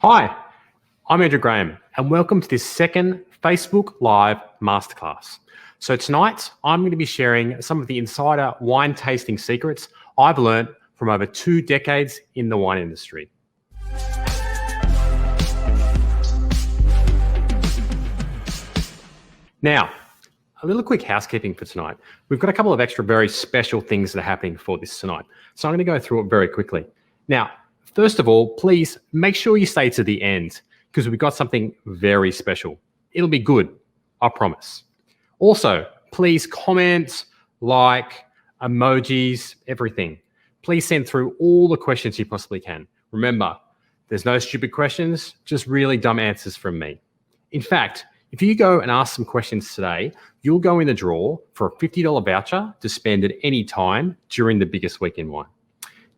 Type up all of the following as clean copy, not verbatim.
Hi, I'm Andrew Graham, and welcome to this second Facebook Live Masterclass. So tonight, I'm going to be sharing some of the insider wine tasting secrets I've learned from over 2 decades in the wine industry. Now, a little quick housekeeping for tonight. We've got a couple of extra very special things that are happening for this tonight. So I'm going to go through it very quickly. Now, first of all, please make sure you stay to the end because we've got something very special. It'll be good, I promise. Also, please comment, like, emojis, everything. Please send through all the questions you possibly can. Remember, there's no stupid questions, just really dumb answers from me. In fact, if you go and ask some questions today, you'll go in the draw for a $50 voucher to spend at any time during the biggest week in wine.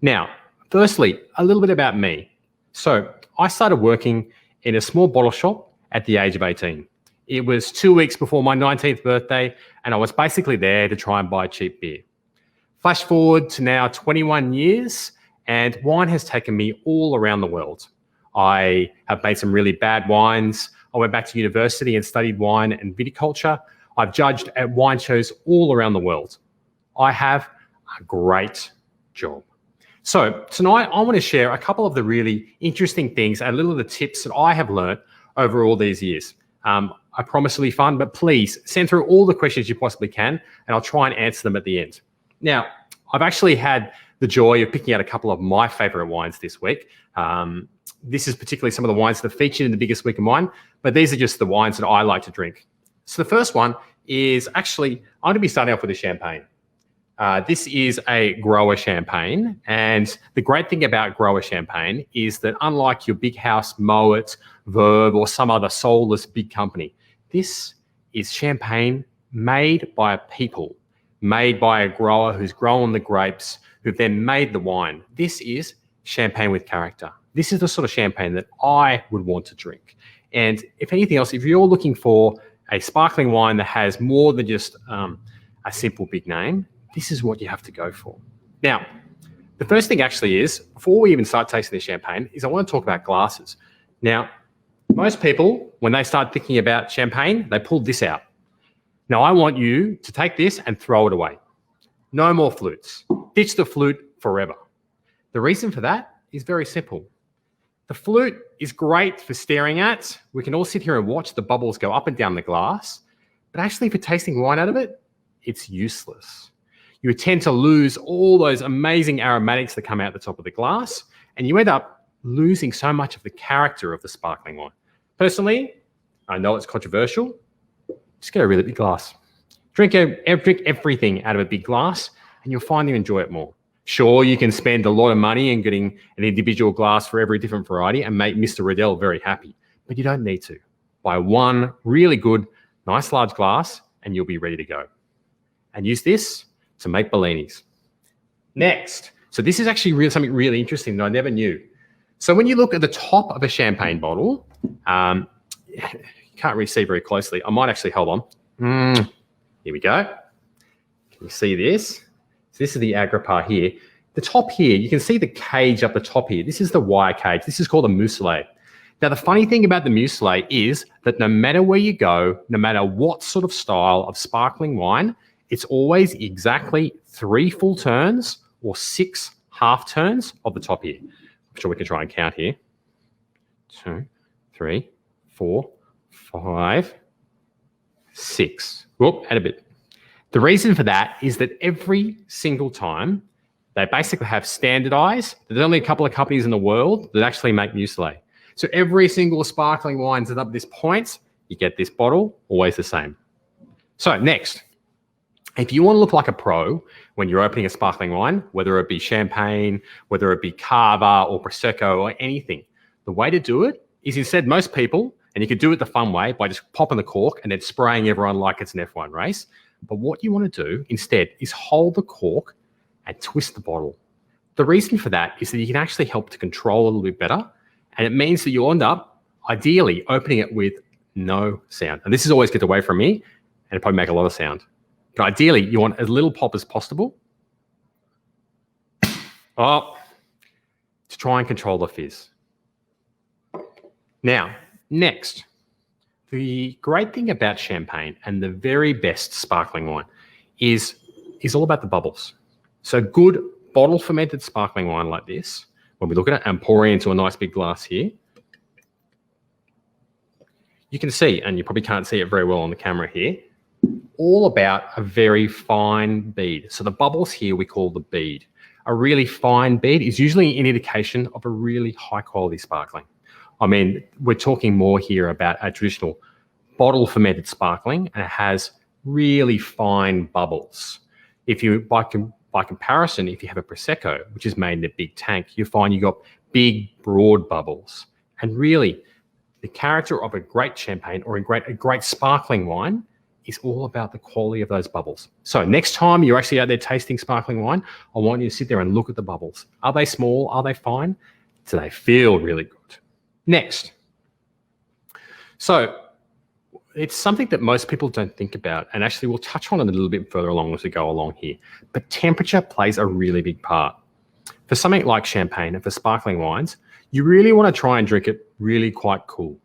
Now, firstly, a little bit about me. So I started working in a small bottle shop at the age of 18. It was 2 weeks before my 19th birthday, and I was basically there to try and buy cheap beer. Flash forward to now 21 years, and wine has taken me all around the world. I have made some really bad wines. I went back to university and studied wine and viticulture. I've judged at wine shows all around the world. I have a great job. So tonight, I want to share a couple of the really interesting things and a little of the tips that I have learned over all these years. I promise it'll be fun, but please send through all the questions you possibly can, and I'll try and answer them at the end. Now, I've actually had the joy of picking out a couple of my favorite wines this week. This is particularly some of the wines that are featured in the biggest week in wine, but these are just the wines that I like to drink. So the first one is actually, I'm going to be starting off with a champagne. This is a grower champagne, and the great thing about grower champagne is that unlike your big house Moet, Verve, or some other soulless big company, this is champagne made by a people, made by a grower who's grown the grapes, who've then made the wine. This is champagne with character. This is the sort of champagne that I would want to drink. And if anything else, if you're looking for a sparkling wine that has more than just a simple big name, this is what you have to go for. Now, the first thing actually is, before we even start tasting the champagne, is I want to talk about glasses. Now, most people, when they start thinking about champagne, they pull this out. Now, I want you to take this and throw it away. No more flutes. Ditch the flute forever. The reason for that is very simple. The flute is great for staring at. We can all sit here and watch the bubbles go up and down the glass, but actually for tasting wine out of it, it's useless. You tend to lose all those amazing aromatics that come out the top of the glass, and you end up losing so much of the character of the sparkling wine. Personally, I know it's controversial, just get a really big glass. Drink everything out of a big glass, and you'll find you enjoy it more. Sure, you can spend a lot of money in getting an individual glass for every different variety and make Mr. Riddell very happy, but you don't need to. Buy one really good, nice large glass, and you'll be ready to go. And use this to make Bellinis. Next, so this is actually something really interesting that I never knew. So when you look at the top of a champagne bottle, you can't really see very closely. I might actually, hold on. Here we go. Can you see this? So this is the agripar here. The top here, you can see the cage up the top here. This is the wire cage. This is called a muselet. Now, the funny thing about the muselet is that no matter where you go, no matter what sort of style of sparkling wine, it's always exactly 3 full turns or 6 half turns of the top here. I'm sure we can try and count here. 2, 3, 4, 5, 6. Whoop, add a bit. The reason for that is that every single time they basically have standardized. There's only a couple of companies in the world that actually make muselet. So every single sparkling wine that's up this point, you get this bottle, always the same. So next, if you want to look like a pro when you're opening a sparkling wine, whether it be champagne, whether it be cava or prosecco or anything, the way to do it is instead most people, and you can do it the fun way by just popping the cork and then spraying everyone like it's an F1 race. But what you want to do instead is hold the cork and twist the bottle. The reason for that is that you can actually help to control a little bit better. And it means that you'll end up ideally opening it with no sound. And this is always get away from me, and it'll probably make a lot of sound. But ideally, you want as little pop as possible to try and control the fizz. Now, next, the great thing about champagne and the very best sparkling wine is all about the bubbles. So good bottle fermented sparkling wine like this, when we look at it and pour it into a nice big glass here, you can see, and you probably can't see it very well on the camera here, all about a very fine bead. So the bubbles here we call the bead. A really fine bead is usually an indication of a really high quality sparkling. I mean, we're talking more here about a traditional bottle fermented sparkling, and it has really fine bubbles. If you, by comparison, if you have a Prosecco, which is made in a big tank, you find you got big, broad bubbles. And really, the character of a great champagne or a great sparkling wine is all about the quality of those bubbles. So next time you're actually out there tasting sparkling wine, I want you to sit there and look at the bubbles. Are they small? Are they fine? Do they feel really good? Next. So it's something that most people don't think about, and actually we'll touch on it a little bit further along as we go along here. But temperature plays a really big part. For something like champagne and for sparkling wines, you really want to try and drink it really quite cool.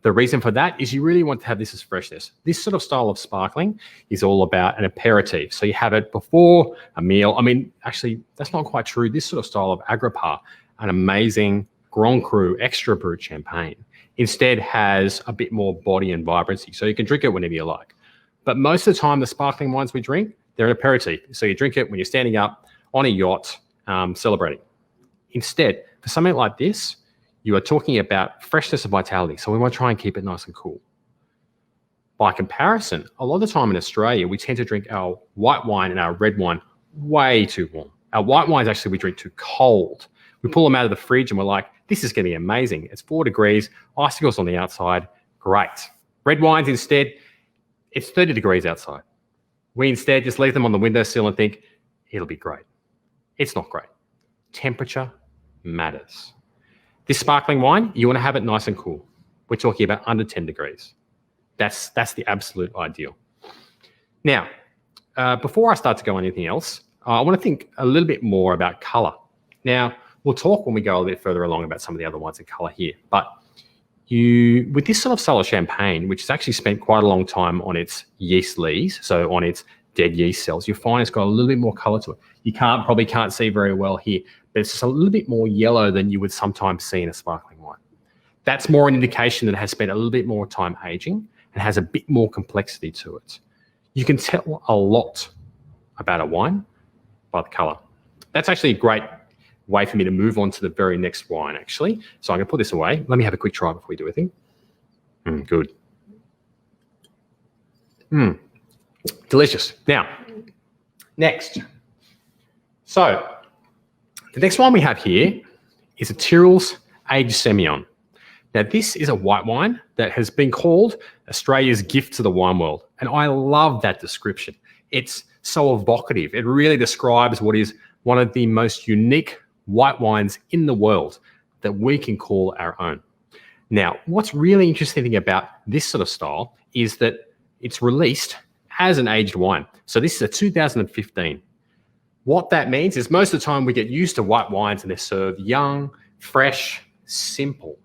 The reason for that is you really want to have this as freshness. This sort of style of sparkling is all about an aperitif. So you have it before a meal. I mean, actually, that's not quite true. This sort of style of agrippa, an amazing Grand Cru extra brut champagne, instead has a bit more body and vibrancy. So you can drink it whenever you like. But most of the time, the sparkling wines we drink, they're an aperitif. So you drink it when you're standing up on a yacht celebrating. Instead, for something like this, you are talking about freshness and vitality. So we want to try and keep it nice and cool. By comparison, a lot of the time in Australia, we tend to drink our white wine and our red wine way too warm. Our white wines actually we drink too cold. We pull them out of the fridge and we're like, this is going to be amazing. It's 4 degrees, icicles on the outside, great. Red wines instead, it's 30 degrees outside. We instead just leave them on the windowsill and think, it'll be great. It's not great. Temperature matters. This sparkling wine, you want to have it nice and cool. We're talking about under 10 degrees. That's the absolute ideal. Now, before I start to go on anything else, I want to think a little bit more about color. Now, we'll talk when we go a little bit further along about some of the other wines in color here. But with this sort of style of champagne, which has actually spent quite a long time on its yeast lees, so on its dead yeast cells, you find it's got a little bit more color to it. You probably can't see very well here, but it's just a little bit more yellow than you would sometimes see in a sparkling wine. That's more an indication that it has spent a little bit more time aging and has a bit more complexity to it. You can tell a lot about a wine by the color. That's actually a great way for me to move on to the very next wine, actually. So I'm going to put this away. Let me have a quick try before we do anything. Good. Delicious. Now, next. So the next one we have here is a Tyrrell's Aged Semion. Now, this is a white wine that has been called Australia's gift to the wine world. And I love that description. It's so evocative. It really describes what is one of the most unique white wines in the world that we can call our own. Now, what's really interesting about this sort of style is that it's released as an aged wine. So this is a 2015. What that means is most of the time we get used to white wines and they're served young, fresh, simple.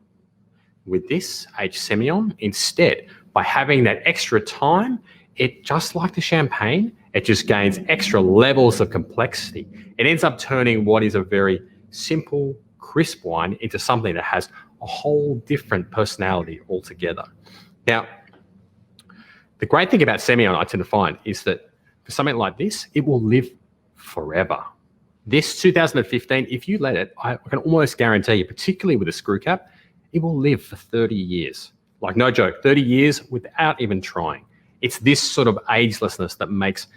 With this aged Semion, instead, by having that extra time, it, just like the champagne, it just gains extra levels of complexity. It ends up turning what is a very simple, crisp wine into something that has a whole different personality altogether. Now, the great thing about Semion, I tend to find, is that for something like this, it will live forever. This 2015, if you let it, I can almost guarantee you, particularly with a screw cap, it will live for 30 years. Like, no joke, 30 years without even trying. It's this sort of agelessness that makes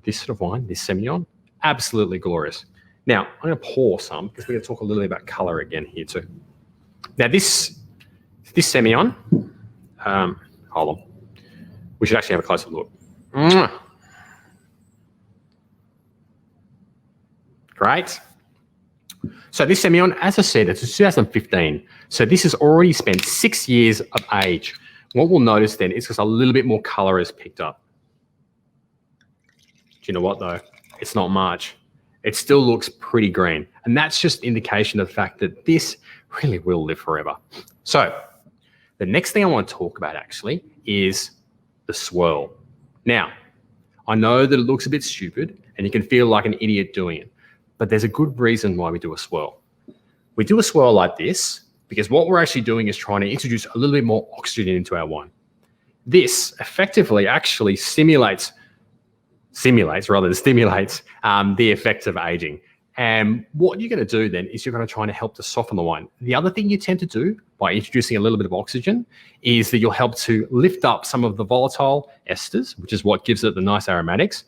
this sort of wine, this Semion, absolutely glorious. Now, I'm going to pour some because we're going to talk a little bit about color again here too. Now, this Semion, hold on. We should actually have a closer look. Great. So this Semion, as I said, it's a 2015. So this has already spent 6 years of age. What we'll notice then is just a little bit more color is picked up. Do you know what though? It's not much. It still looks pretty green. And that's just indication of the fact that this really will live forever. So The next thing I want to talk about actually is the swirl. Now, I know that it looks a bit stupid and you can feel like an idiot doing it, but there's a good reason why we do a swirl. We do a swirl like this because what we're actually doing is trying to introduce a little bit more oxygen into our wine. This effectively actually stimulates rather than stimulates the effects of aging. And what you're going to do then is you're going to try to help to soften the wine. The other thing you tend to do by introducing a little bit of oxygen is that you'll help to lift up some of the volatile esters, which is what gives it the nice aromatics,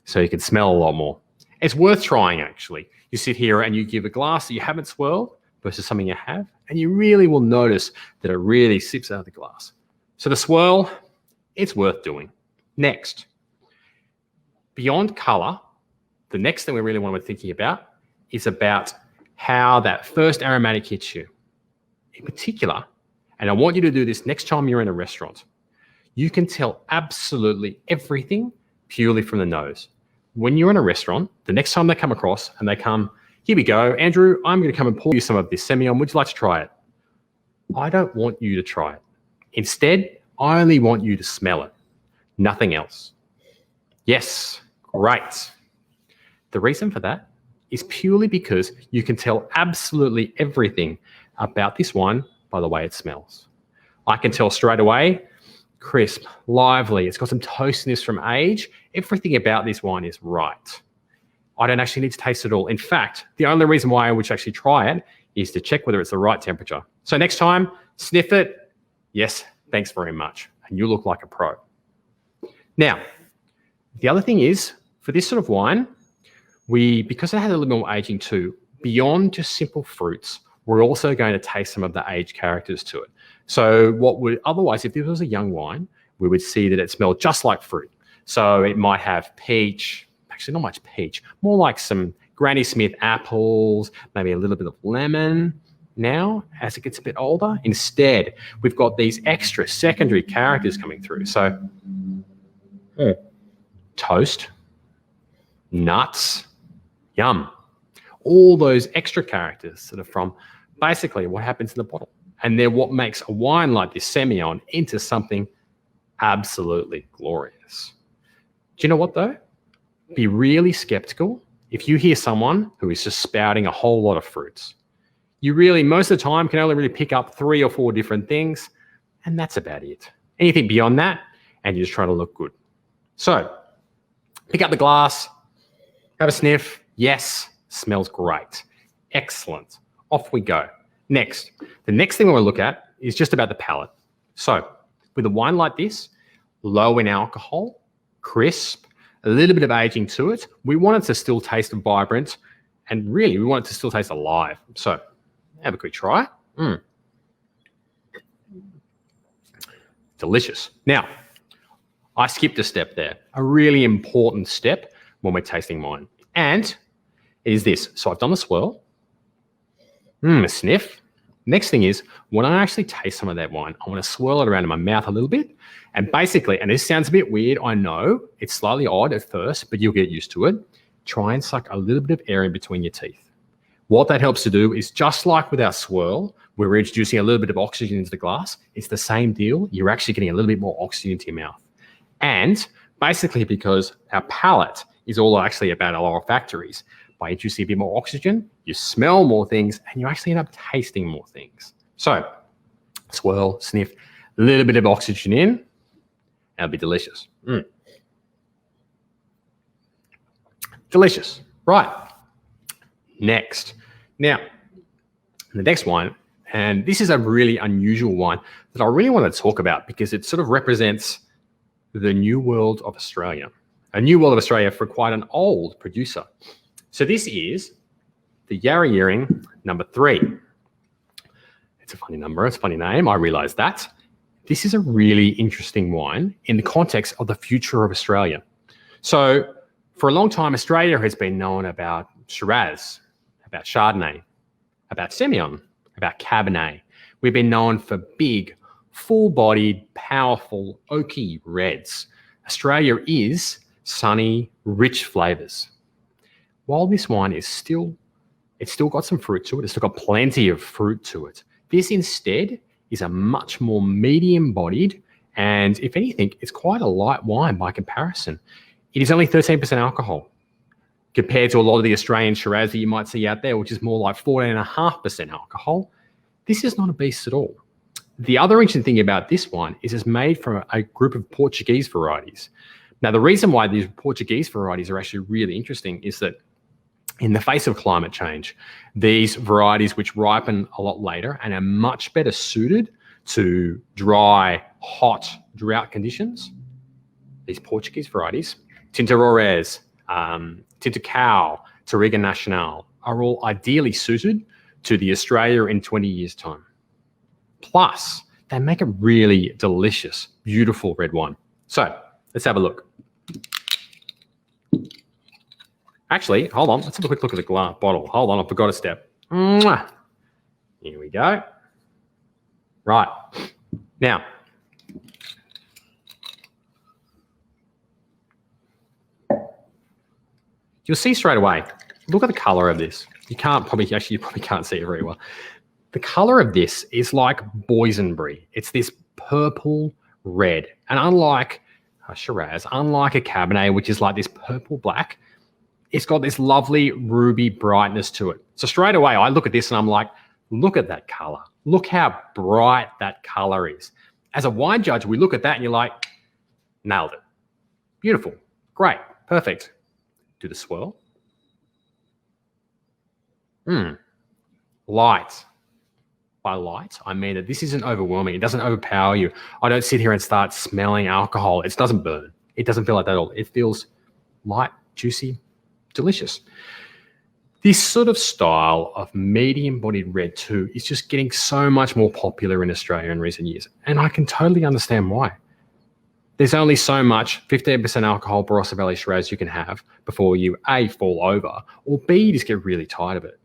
so you can smell a lot more. It's worth trying, actually. You sit here and you give a glass that you haven't swirled versus something you have, and you really will notice that it really sips out of the glass. So the swirl, it's worth doing. Next, beyond color, the next thing we really want to be thinking about is about how that first aromatic hits you. In particular, and I want you to do this next time you're in a restaurant, you can tell absolutely everything purely from the nose. When you're in a restaurant, the next time they come across and they come, here we go, Andrew, I'm going to come and pour you some of this Semion. Would you like to try it? I don't want you to try it. Instead, I only want you to smell it, nothing else. Yes, great. The reason for that is purely because you can tell absolutely everything about this wine by the way it smells. I can tell straight away, crisp, lively, it's got some toastiness from age. Everything about this wine is right. I don't actually need to taste it all. In fact, the only reason why I would actually try it is to check whether it's the right temperature. So next time, sniff it. Yes, thanks very much. And you look like a pro. Now, the other thing is, for this sort of wine, because it has a little bit more aging too, beyond just simple fruits, we're also going to taste some of the age characters to it. So what would otherwise, if this was a young wine, we would see that it smelled just like fruit. So it might have peach, actually not much peach, more like some Granny Smith apples, maybe a little bit of lemon. Now, as it gets a bit older, instead, we've got these extra secondary characters coming through. So toast, nuts, yum. All those extra characters that are from basically what happens in the bottle. And they're what makes a wine like this Semion into something absolutely glorious. Do you know what though? Be really skeptical if you hear someone who is just spouting a whole lot of fruits. You really, most of the time, can only really pick up 3 or 4 different things, and that's about it. Anything beyond that, and you're just trying to look good. So, pick up the glass, have a sniff. Yes, smells great. Excellent. Off we go. Next, the next thing we want to look at is just about the palate. So, with a wine like this, low in alcohol, crisp, a little bit of aging to it, we want it to still taste vibrant, and really, we want it to still taste alive. So, have a quick try. Delicious. Now, I skipped a step there, a really important step when we're tasting wine. And it is this. So I've done the swirl, a sniff. Next thing is, when I actually taste some of that wine, I want to swirl it around in my mouth a little bit. And basically, and this sounds a bit weird, I know, it's slightly odd at first, but you'll get used to it. Try and suck a little bit of air in between your teeth. What that helps to do is, just like with our swirl, where we're introducing a little bit of oxygen into the glass, it's the same deal. You're actually getting a little bit more oxygen into your mouth. And basically because our palate is all actually about our olfactories, by introducing a bit more oxygen, you smell more things and you actually end up tasting more things. So swirl, sniff, a little bit of oxygen in, that'll be delicious. Delicious. Right. Next. Now, the next wine, and this is a really unusual wine that I really want to talk about because it sort of represents the new world of Australia. A new world of Australia for quite an old producer. So this is the Yarra No. 3. It's a funny number, it's a funny name, I realise that. This is a really interesting wine in the context of the future of Australia. So for a long time, Australia has been known about Shiraz, about Chardonnay, about Semion, about Cabernet. We've been known for big, full-bodied, powerful, oaky reds. Australia is sunny, rich flavours. While this wine is it's still got some fruit to it, it's still got plenty of fruit to it. This instead is a much more medium-bodied, and if anything, it's quite a light wine by comparison. It is only 13% alcohol compared to a lot of the Australian Shiraz that you might see out there, which is more like 14.5% alcohol. This is not a beast at all. The other interesting thing about this wine is it's made from a group of Portuguese varieties. Now, the reason why these Portuguese varieties are actually really interesting is that in the face of climate change, these varieties which ripen a lot later and are much better suited to dry, hot, drought conditions, these Portuguese varieties, Tinta Rores, Tinta Cow, Touriga Nacional, are all ideally suited to the Australia in 20 years' time. Plus, they make a really delicious, beautiful red wine. So let's have a look. Actually, hold on. Let's have a quick look at the glass bottle. Hold on, I forgot a step. Mwah. Here we go. Right. Now, you'll see straight away, look at the color of this. You probably can't see it very well. The color of this is like boysenberry. It's this purple red. And unlike a Shiraz, unlike a Cabernet, which is like this purple black, it's got this lovely ruby brightness to it. So straight away, I look at this and I'm like, look at that color. Look how bright that color is. As a wine judge, we look at that and you're like, nailed it. Beautiful. Great. Perfect. Do the swirl. Light. By light, I mean that this isn't overwhelming. It doesn't overpower you. I don't sit here and start smelling alcohol. It doesn't burn. It doesn't feel like that at all. It feels light, juicy, delicious. This sort of style of medium-bodied red too is just getting so much more popular in Australia in recent years. And I can totally understand why. There's only so much 15% alcohol Barossa Valley Shiraz you can have before you A, fall over, or B, just get really tired of it.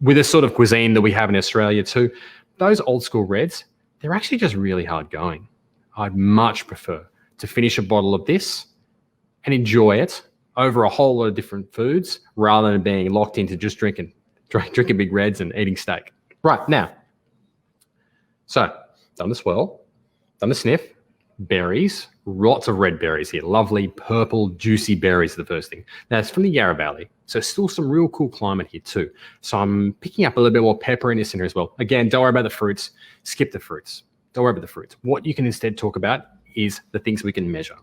With the sort of cuisine that we have in Australia too, those old school reds, they're actually just really hard going. I'd much prefer to finish a bottle of this and enjoy it over a whole lot of different foods rather than being locked into just drinking big reds and eating steak. Right, now, so done the swirl, done the sniff, berries, lots of red berries here. Lovely purple, juicy berries are the first thing. Now, it's from the Yarra Valley, so still some real cool climate here too. So I'm picking up a little bit more pepperiness in here as well. Again, don't worry about the fruits. Skip the fruits. Don't worry about the fruits. What you can instead talk about is the things we can measure.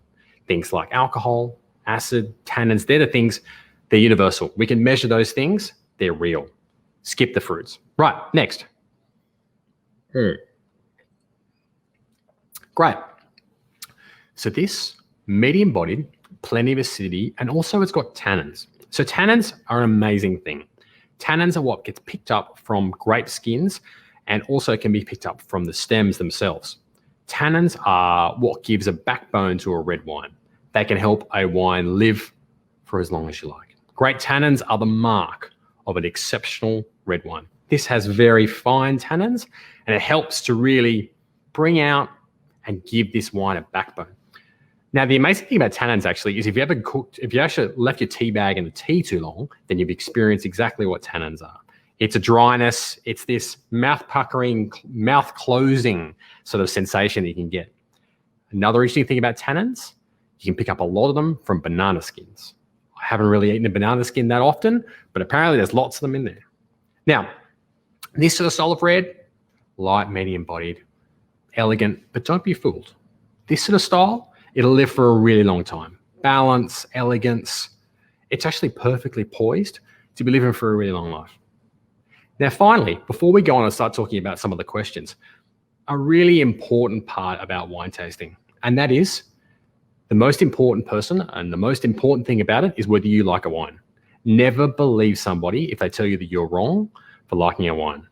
Things like alcohol, acid, tannins, they're the things, they're universal. We can measure those things. They're real. Skip the fruits. Right, next. Great. So this, medium-bodied, plenty of acidity, and also it's got tannins. So tannins are an amazing thing. Tannins are what gets picked up from grape skins and also can be picked up from the stems themselves. Tannins are what gives a backbone to a red wine. They can help a wine live for as long as you like. Great tannins are the mark of an exceptional red wine. This has very fine tannins and it helps to really bring out and give this wine a backbone. Now, the amazing thing about tannins actually is if you actually left your tea bag in the tea too long, then you've experienced exactly what tannins are. It's a dryness. It's this mouth puckering, mouth closing sort of sensation that you can get. Another interesting thing about tannins, you can pick up a lot of them from banana skins. I haven't really eaten a banana skin that often, but apparently there's lots of them in there. Now, this sort of style of red, light, medium-bodied, elegant, but don't be fooled. This sort of style, it'll live for a really long time. Balance, elegance. It's actually perfectly poised to be living for a really long life. Now, finally, before we go on and start talking about some of the questions, a really important part about wine tasting, and that is the most important person and the most important thing about it is whether you like a wine. Never believe somebody if they tell you that you're wrong for liking a wine.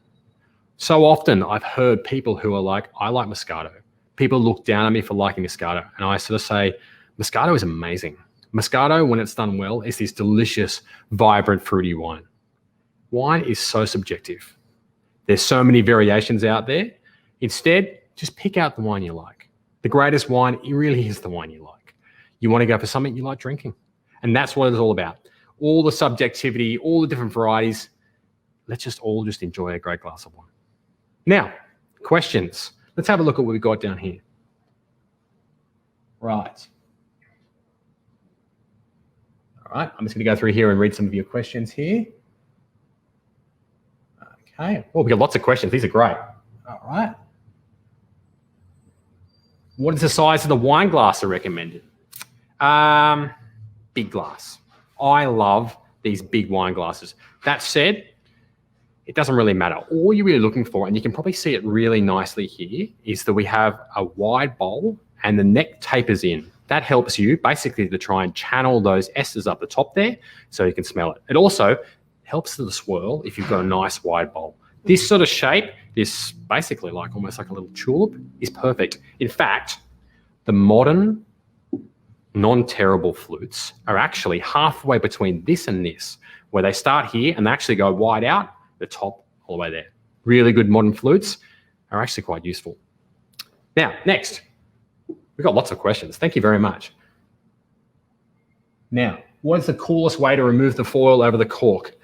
So often I've heard people who are like, I like Moscato. People look down at me for liking Moscato. And I sort of say, Moscato is amazing. Moscato, when it's done well, is this delicious, vibrant, fruity wine. Wine is so subjective. There's so many variations out there. Instead, just pick out the wine you like. The greatest wine, it really is the wine you like. You want to go for something you like drinking. And that's what it's all about. All the subjectivity, all the different varieties. Let's just all enjoy a great glass of wine. Now, questions. Let's have a look at what we've got down here. Right. All right, I'm just going to go through here and read some of your questions here. Okay, well, we got lots of questions. These are great. All right. What is the size of the wine glass recommended? Big glass. I love these big wine glasses. That said, it doesn't really matter. All you're really looking for, and you can probably see it really nicely here, is that we have a wide bowl and the neck tapers in. That helps you basically to try and channel those esters up the top there so you can smell it. It also helps to the swirl if you've got a nice wide bowl. This sort of shape, this basically like almost like a little tulip, is perfect. In fact, the modern non-terrible flutes are actually halfway between this and this, where they start here and they actually go wide out the top all the way there. Really good modern flutes are actually quite useful. Now, next, we've got lots of questions. Thank you very much. Now, what is the coolest way to remove the foil over the cork?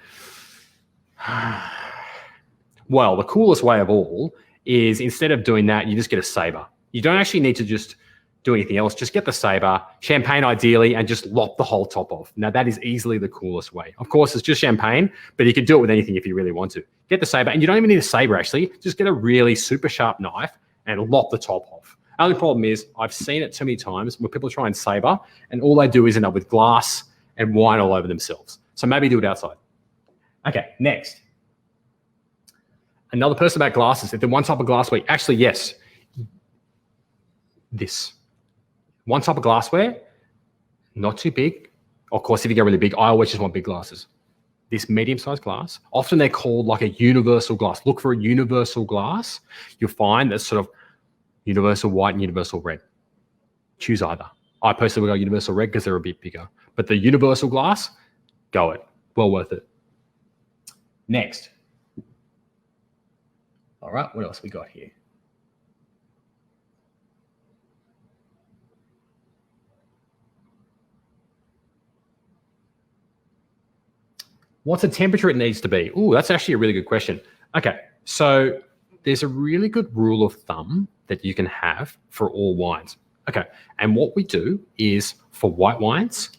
Well, the coolest way of all is instead of doing that, you just get a saber. You don't actually need to just do anything else. Just get the saber, champagne ideally, and just lop the whole top off. Now, that is easily the coolest way. Of course, it's just champagne, but you can do it with anything if you really want to. Get the saber, and you don't even need a saber, actually. Just get a really super sharp knife and lop the top off. Only problem is I've seen it too many times where people try and saber, and all they do is end up with glass and wine all over themselves. So maybe do it outside. Okay, next. Another person about glasses. If they're one type of glassware, actually, yes. This. One type of glassware, not too big. Of course, if you go really big, I always just want big glasses. This medium-sized glass, often they're called like a universal glass. Look for a universal glass. You'll find that's sort of universal white and universal red. Choose either. I personally would go universal red because they're a bit bigger. But the universal glass, go it. Well worth it. Next. All right, what else we got here? What's the temperature it needs to be? Ooh, that's actually a really good question. Okay, so there's a really good rule of thumb that you can have for all wines. Okay, and what we do is for white wines,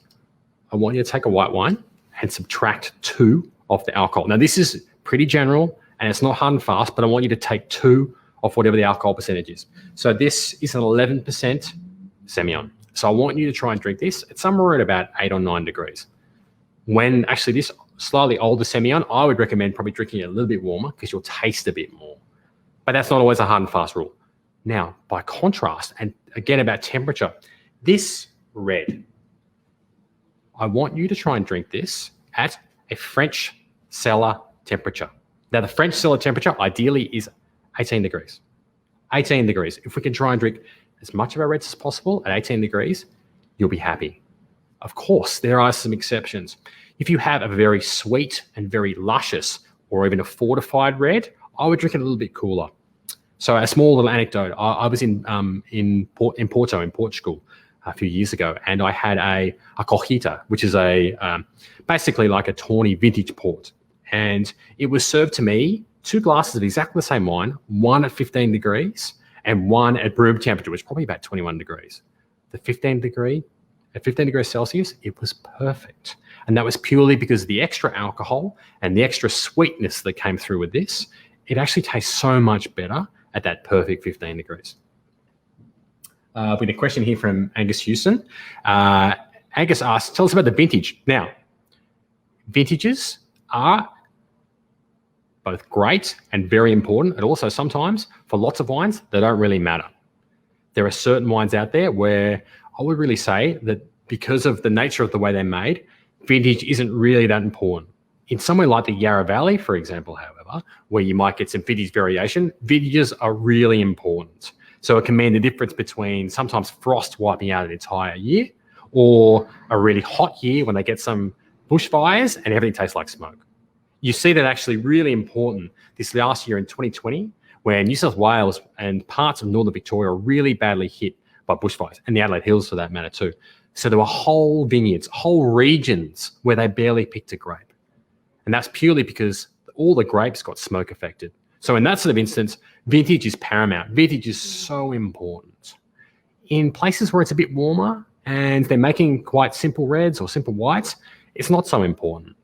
I want you to take a white wine and subtract 2 of the alcohol. Now, this is pretty general and it's not hard and fast, but I want you to take 2 of whatever the alcohol percentage is. So this is an 11% Semion. So I want you to try and drink this at somewhere at about 8 or 9 degrees. When actually this slightly older Semion, I would recommend probably drinking it a little bit warmer because you'll taste a bit more. But that's not always a hard and fast rule. Now, by contrast, and again about temperature, this red, I want you to try and drink this at a French cellar temperature. Now, the French cellar temperature ideally is 18 degrees. 18 degrees. If we can try and drink as much of our reds as possible at 18 degrees, you'll be happy. Of course, there are some exceptions. If you have a very sweet and very luscious or even a fortified red, I would drink it a little bit cooler. So a small little anecdote, I was in Porto, in Portugal, a few years ago, and I had a cojita, which is basically like a tawny vintage port. And it was served to me 2 glasses of exactly the same wine, one at 15 degrees and one at room temperature, which was probably about 21 degrees. At 15 degrees Celsius, it was perfect. And that was purely because of the extra alcohol and the extra sweetness that came through with this. It actually tastes so much better at that perfect 15 degrees. We have a question here from Angus Houston. Angus asks, tell us about the vintage. Now, vintages are both great and very important, and also sometimes for lots of wines, they don't really matter. There are certain wines out there where I would really say that because of the nature of the way they're made, vintage isn't really that important. In somewhere like the Yarra Valley, for example, however, where you might get some vintage variation, vintages are really important. So it can mean the difference between sometimes frost wiping out an entire year or a really hot year when they get some bushfires and everything tastes like smoke. You see that actually really important this last year in 2020, where New South Wales and parts of northern Victoria were really badly hit by bushfires, and the Adelaide Hills for that matter too. So there were whole vineyards, whole regions where they barely picked a grape. And that's purely because all the grapes got smoke affected. So in that sort of instance, Vintage is paramount. Vintage is so important. In places where it's a bit warmer and they're making quite simple reds or simple whites, it's not so important.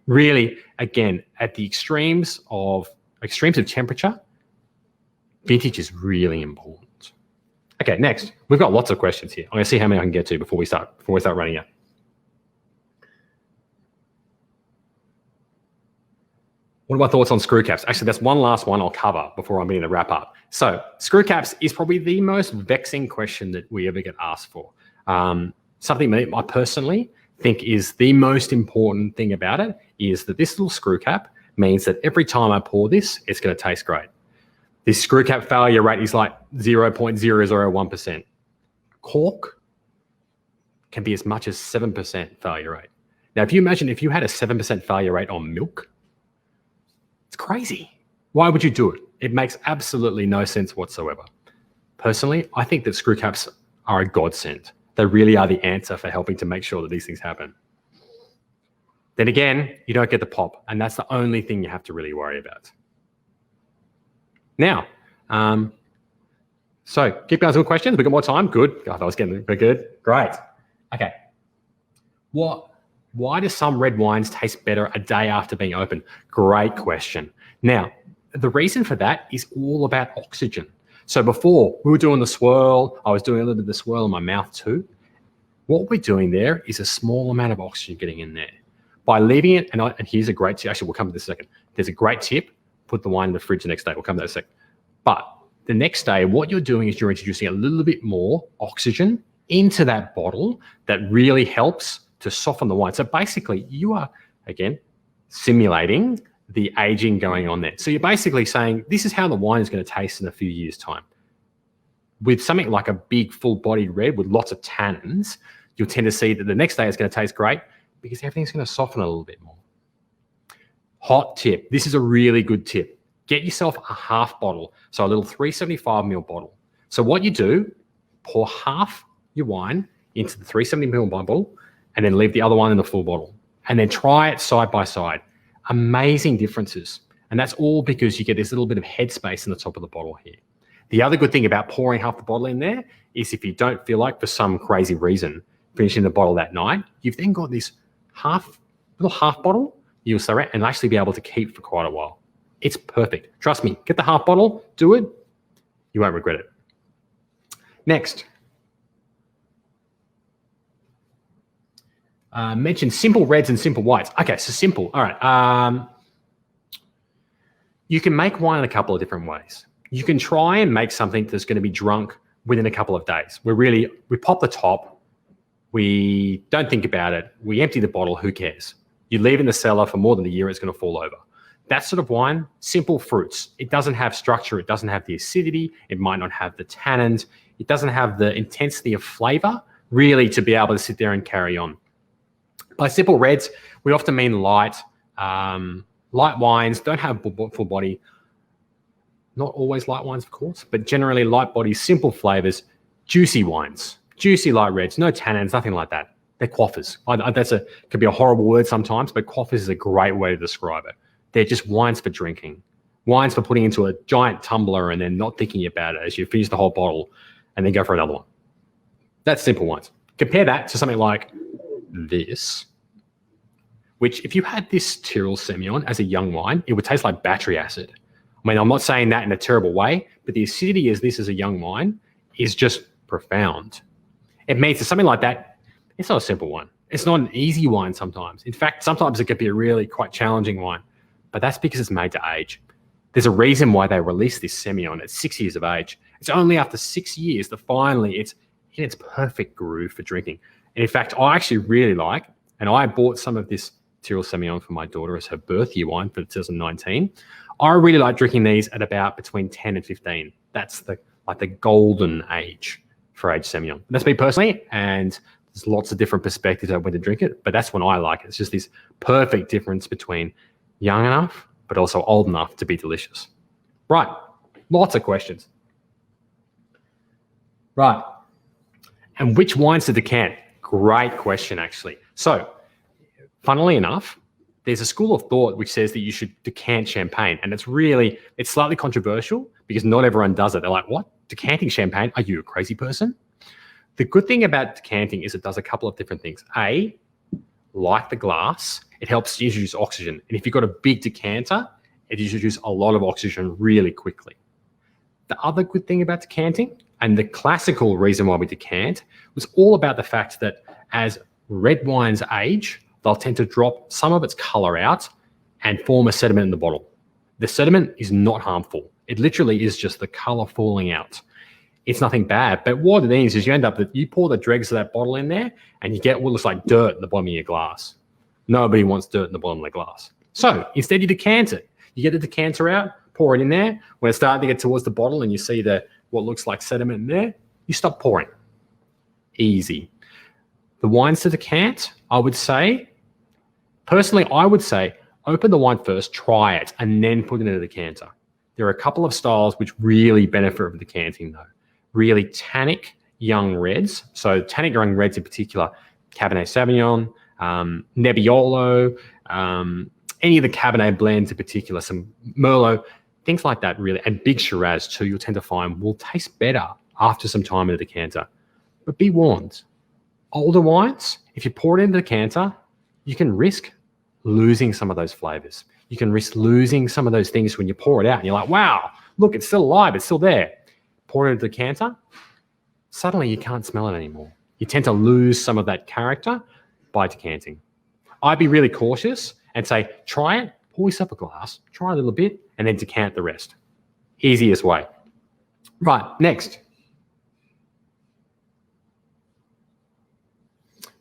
Really, again, at the extremes of temperature, vintage is really important. Okay, next, we've got lots of questions here. I'm going to see how many I can get to before we start running out. What are my thoughts on screw caps? Actually, that's one last one I'll cover before I'm beginning to wrap up. So screw caps is probably the most vexing question that we ever get asked for. Something that I personally think is the most important thing about it is that this little screw cap means that every time I pour this, it's going to taste great. This screw cap failure rate is like 0.001%. Cork can be as much as 7% failure rate. Now, if you imagine if you had a 7% failure rate on milk, it's crazy. Why would you do it? It makes absolutely no sense whatsoever. Personally, I think that screw caps are a godsend. They really are the answer for helping to make sure that these things happen. Then again, you don't get the pop, and that's the only thing you have to really worry about. Now, so keep asking questions. We've got more time. Good. God, that was getting pretty good. Great. Okay. Why do some red wines taste better a day after being opened? Great question. Now, the reason for that is all about oxygen. So before we were doing the swirl, I was doing a little bit of the swirl in my mouth too. What we're doing there is a small amount of oxygen getting in there. By leaving it, and here's a great tip. Actually, we'll come to this in a second. There's a great tip. Put the wine in the fridge the next day. We'll come to that in a second. But the next day, what you're doing is you're introducing a little bit more oxygen into that bottle that really helps to soften the wine. So basically, you are, again, simulating the aging going on there. So you're basically saying, this is how the wine is going to taste in a few years' time. With something like a big, full-bodied red with lots of tannins, you'll tend to see that the next day it's going to taste great because everything's going to soften a little bit more. Hot tip. This is a really good tip. Get yourself a half bottle, so a little 375ml bottle. So what you do, pour half your wine into the 370ml bottle and then leave the other one in the full bottle. And then try it side by side. Amazing differences. And that's all because you get this little bit of headspace in the top of the bottle here. The other good thing about pouring half the bottle in there is if you don't feel like, for some crazy reason, finishing the bottle that night, you've then got this little half bottle you'll stir and actually be able to keep for quite a while. It's perfect. Trust me, get the half bottle, do it. You won't regret it. Next. Mention simple reds and simple whites. Okay, so simple. All right. You can make wine in a couple of different ways. You can try and make something that's going to be drunk within a couple of days. We pop the top. We don't think about it. We empty the bottle. Who cares? You leave it in the cellar for more than a year, it's going to fall over. That sort of wine, simple fruits. It doesn't have structure. It doesn't have the acidity. It might not have the tannins. It doesn't have the intensity of flavor, really, to be able to sit there and carry on. By simple reds, we often mean light. Light wines don't have full body. Not always light wines, of course, but generally light body, simple flavors, juicy wines, juicy light reds, no tannins, nothing like that. They're quaffers. Could be a horrible word sometimes, but quaffers is a great way to describe it. They're just wines for drinking, wines for putting into a giant tumbler and then not thinking about it as you finish the whole bottle and then go for another one. That's simple wines. Compare that to something like this, which if you had this Tyrrell Semion as a young wine, it would taste like battery acid. I mean, I'm not saying that in a terrible way, but the acidity as this as a young wine is just profound. It means that something like that, it's not a simple one. It's not an easy wine sometimes. In fact, sometimes it could be a really quite challenging wine, but that's because it's made to age. There's a reason why they released this Semion at 6 years of age. It's only after 6 years that finally it's in its perfect groove for drinking. And in fact, I actually really like, and I bought some of this Tyrrell Semion for my daughter as her birth year wine for 2019. I really like drinking these at about between 10 and 15. That's the golden age for aged Semion. That's me personally, and there's lots of different perspectives of when to drink it, but that's when I like it. It's just this perfect difference between young enough, but also old enough to be delicious. Right, lots of questions. Right, and which wines to decant? Great question, actually. So, funnily enough, there's a school of thought which says that you should decant champagne, and it's slightly controversial, because not everyone does it. They're like, what? Decanting champagne? Are you a crazy person? The good thing about decanting is it does a couple of different things. A, like the glass, it helps introduce oxygen. And if you've got a big decanter, it introduces a lot of oxygen really quickly. The other good thing about decanting, and the classical reason why we decant, was all about the fact that as red wines age, they'll tend to drop some of its color out and form a sediment in the bottle. The sediment is not harmful. It literally is just the color falling out. It's nothing bad, but what it is you end up that you pour the dregs of that bottle in there and you get what looks like dirt at the bottom of your glass. Nobody wants dirt in the bottom of their glass. So instead you decant it. You get the decanter out, pour it in there. When it's starting to get towards the bottle and you see what looks like sediment in there, you stop pouring. Easy. The wines to decant, personally, I would say, open the wine first, try it, and then put it in a decanter. There are a couple of styles which really benefit from decanting though. Really tannic young reds. So tannic young reds in particular, Cabernet Sauvignon, Nebbiolo, any of the Cabernet blends in particular, some Merlot, things like that really, and big Shiraz too, you'll tend to find will taste better after some time in a decanter. But be warned, older wines, if you pour it in the decanter, you can risk losing some of those flavors. You can risk losing some of those things when you pour it out and you're like, wow, look, it's still alive, it's still there. Pour it into the decanter, suddenly you can't smell it anymore. You tend to lose some of that character by decanting. I'd be really cautious and say, try it, pour yourself a glass, try a little bit, and then decant the rest. Easiest way. Right, next.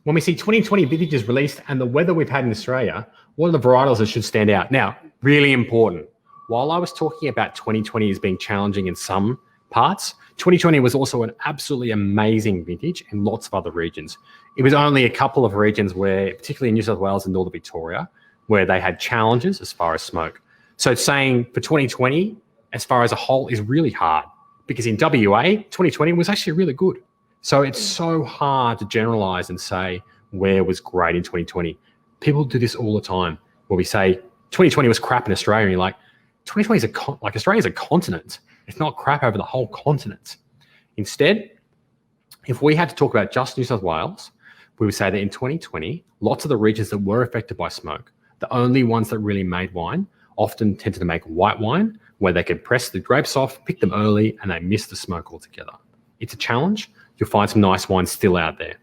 When we see 2020 vintages released and the weather we've had in Australia, what are the varietals that should stand out? Now, really important. While I was talking about 2020 as being challenging in some parts, 2020 was also an absolutely amazing vintage in lots of other regions. It was only a couple of regions where, particularly in New South Wales and Northern Victoria, where they had challenges as far as smoke. So saying for 2020, as far as a whole, is really hard because in WA, 2020 was actually really good. So it's so hard to generalize and say where was great in 2020. People do this all the time where we say 2020 was crap in Australia and you're like, 2020 is like Australia's a continent. It's not crap over the whole continent. Instead, if we had to talk about just New South Wales, we would say that in 2020, lots of the regions that were affected by smoke, the only ones that really made wine, often tended to make white wine where they could press the grapes off, pick them early, and they miss the smoke altogether. It's a challenge. You'll find some nice wines still out there.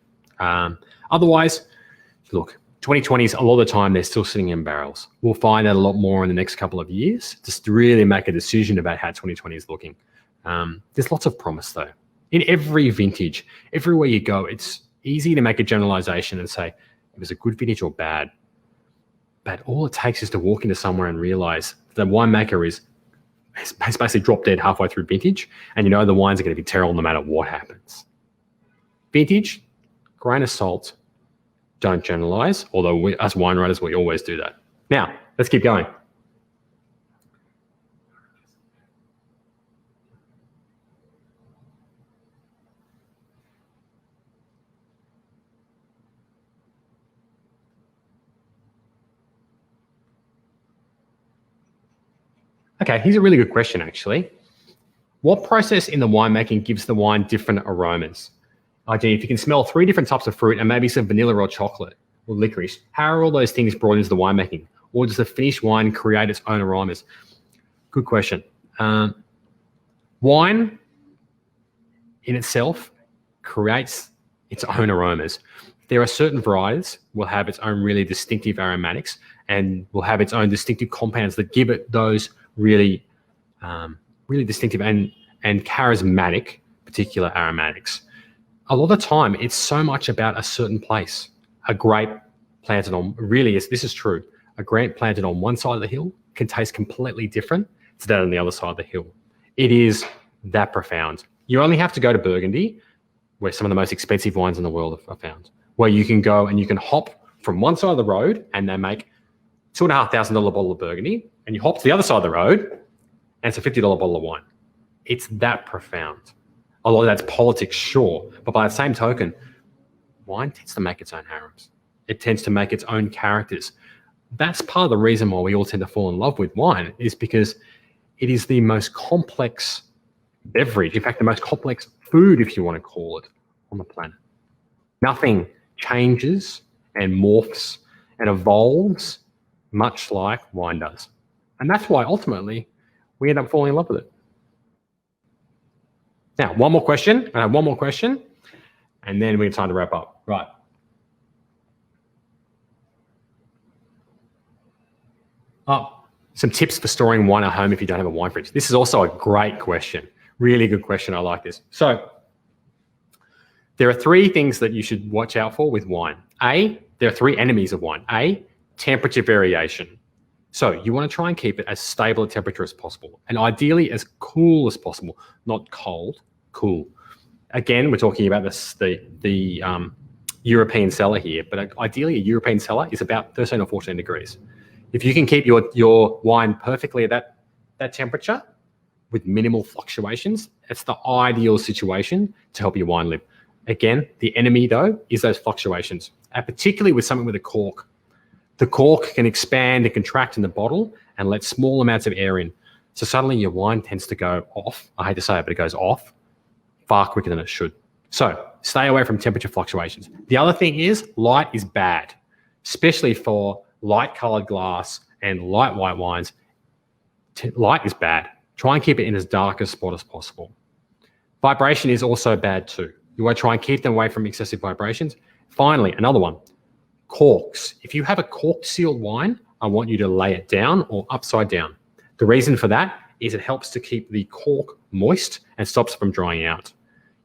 Otherwise, look, 2020s, a lot of the time, they're still sitting in barrels. We'll find out a lot more in the next couple of years just to really make a decision about how 2020 is looking. There's lots of promise, though. In every vintage, everywhere you go, it's easy to make a generalization and say it was a good vintage or bad. But all it takes is to walk into somewhere and realize the winemaker has basically dropped dead halfway through vintage, and you know the wines are going to be terrible no matter what happens. Vintage, grain of salt, don't generalize, although we, as wine writers, we always do that. Now, let's keep going. Okay, here's a really good question, actually. What process in the winemaking gives the wine different aromas? Ideally, if you can smell 3 different types of fruit and maybe some vanilla or chocolate or licorice, how are all those things brought into the winemaking? Or does the finished wine create its own aromas? Good question. Wine in itself creates its own aromas. There are certain varieties will have its own really distinctive aromatics and will have its own distinctive compounds that give it those really distinctive and charismatic particular aromatics. A lot of the time, it's so much about a certain place. A grape planted on, this is true. A grape planted on one side of the hill can taste completely different to that on the other side of the hill. It is that profound. You only have to go to Burgundy, where some of the most expensive wines in the world are found, where you can go and you can hop from one side of the road and they make $2,500 bottle of Burgundy, and you hop to the other side of the road and it's a $50 bottle of wine. It's that profound. A lot of that's politics, sure, but by the same token, wine tends to make its own harems. It tends to make its own characters. That's part of the reason why we all tend to fall in love with wine, is because it is the most complex beverage, in fact, the most complex food, if you want to call it, on the planet. Nothing changes and morphs and evolves much like wine does. And that's why ultimately we end up falling in love with it. Now, one more question, and then we have time to wrap up. Right. Some tips for storing wine at home if you don't have a wine fridge. This is also a great question. Really good question. I like this. So there are three things that you should watch out for with wine. There are three enemies of wine. Temperature variation. So you want to try and keep it as stable a temperature as possible, and ideally as cool as possible, not cold, cool. Again, we're talking about the European cellar here, but ideally a European cellar is about 13 or 14 degrees. If you can keep your wine perfectly at that temperature with minimal fluctuations, it's the ideal situation to help your wine live. Again, the enemy though is those fluctuations, and particularly with something with a cork. The cork can expand and contract in the bottle and let small amounts of air in. So suddenly your wine tends to go off. I hate to say it, but it goes off far quicker than it should. So stay away from temperature fluctuations. The other thing is light is bad, especially for light colored glass and light white wines. Light is bad. Try and keep it in as dark a spot as possible. Vibration is also bad too. You want to try and keep them away from excessive vibrations. Finally, another one, corks. If you have a cork sealed wine, I want you to lay it down or upside down. The reason for that is it helps to keep the cork moist and stops it from drying out.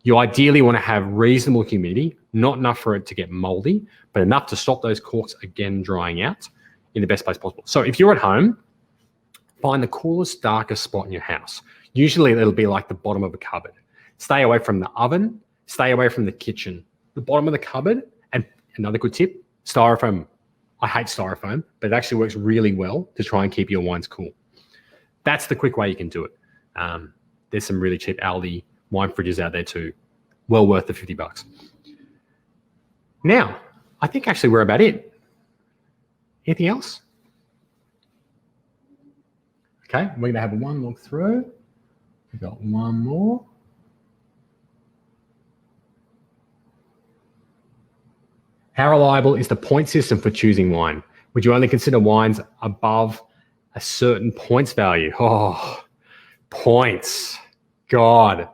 You ideally want to have reasonable humidity, not enough for it to get moldy, but enough to stop those corks again drying out in the best place possible. So if you're at home, find the coolest, darkest spot in your house. Usually it'll be like the bottom of a cupboard. Stay away from the oven, stay away from the kitchen. The bottom of the cupboard, and another good tip, styrofoam. I hate styrofoam, but it actually works really well to try and keep your wines cool. That's the quick way you can do it. There's some really cheap Aldi wine fridges out there too. Well worth the $50. Now, I think actually we're about it. Anything else? Okay, we're going to have one look through. We've got one more. How reliable is the point system for choosing wine? Would you only consider wines above a certain points value? Oh, points. God.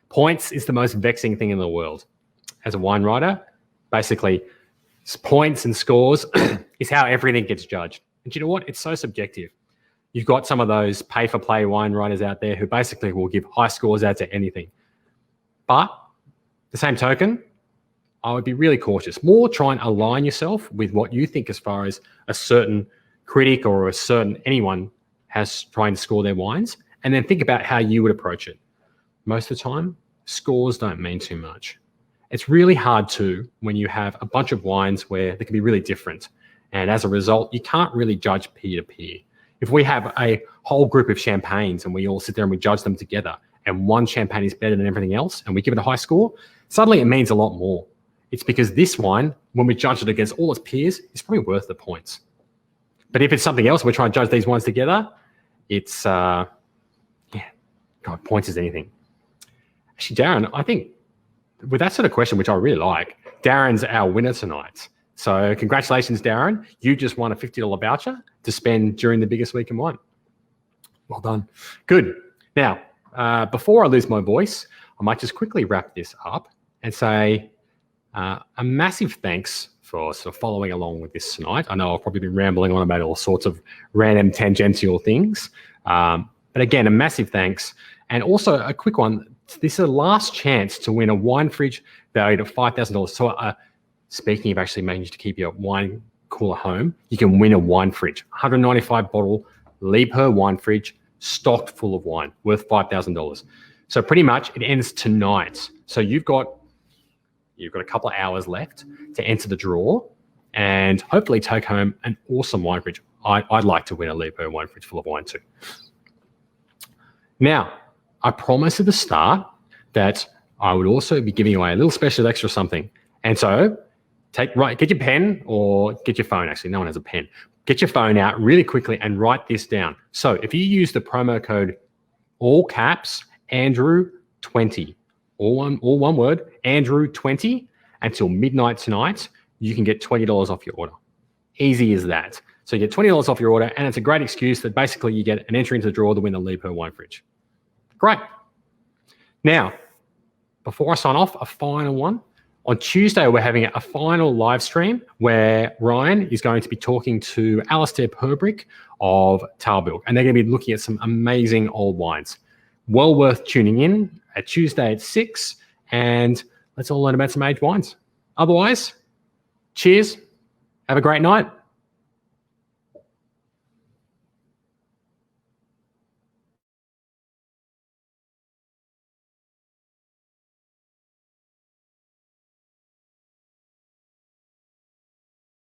Points is the most vexing thing in the world. As a wine writer, basically, points and scores is how everything gets judged. And you know what? It's so subjective. You've got some of those pay-for-play wine writers out there who basically will give high scores out to anything. But the same token, I would be really cautious. More try and align yourself with what you think as far as a certain critic or a certain anyone has trying to score their wines, and then think about how you would approach it. Most of the time, scores don't mean too much. It's really hard to when you have a bunch of wines where they can be really different. And as a result, you can't really judge peer to peer. If we have a whole group of champagnes and we all sit there and we judge them together and one champagne is better than everything else and we give it a high score, suddenly it means a lot more. It's because this wine, when we judge it against all its peers, it's probably worth the points. But if it's something else, we're trying to judge these wines together, it's, God, points is anything. Actually, Darren, I think with that sort of question, which I really like, Darren's our winner tonight. So congratulations, Darren. You just won a $50 voucher to spend during the biggest week in wine. Well done. Good. Now, before I lose my voice, I might just quickly wrap this up and say a massive thanks for sort of following along with this tonight. I know I've probably been rambling on about all sorts of random tangential things. But again, a massive thanks. And also a quick one. This is the last chance to win a wine fridge valued at $5,000. So speaking of actually managing to keep your wine cool at home, you can win a wine fridge. 195 bottle Liebherr wine fridge stocked full of wine worth $5,000. So pretty much it ends tonight. So you've got a couple of hours left to enter the draw and hopefully take home an awesome wine fridge. I'd like to win a Liebherr wine fridge full of wine too. Now, I promised at the start that I would also be giving away a little special extra something. And so get your pen or get your phone. Actually, no one has a pen. Get your phone out really quickly and write this down. So if you use the promo code all caps, Andrew 20. All one word, Andrew 20, until midnight tonight. You can get $20 off your order. Easy as that. So you get $20 off your order, and it's a great excuse that basically you get an entry into the draw to win the Leave Her Wine Fridge. Great. Now, before I sign off, a final one. On Tuesday, we're having a final live stream where Ryan is going to be talking to Alistair Purbrick of Talbilk, and they're going to be looking at some amazing old wines. Well worth tuning in at Tuesday at 6, and let's all learn about some aged wines. Otherwise, cheers. Have a great night.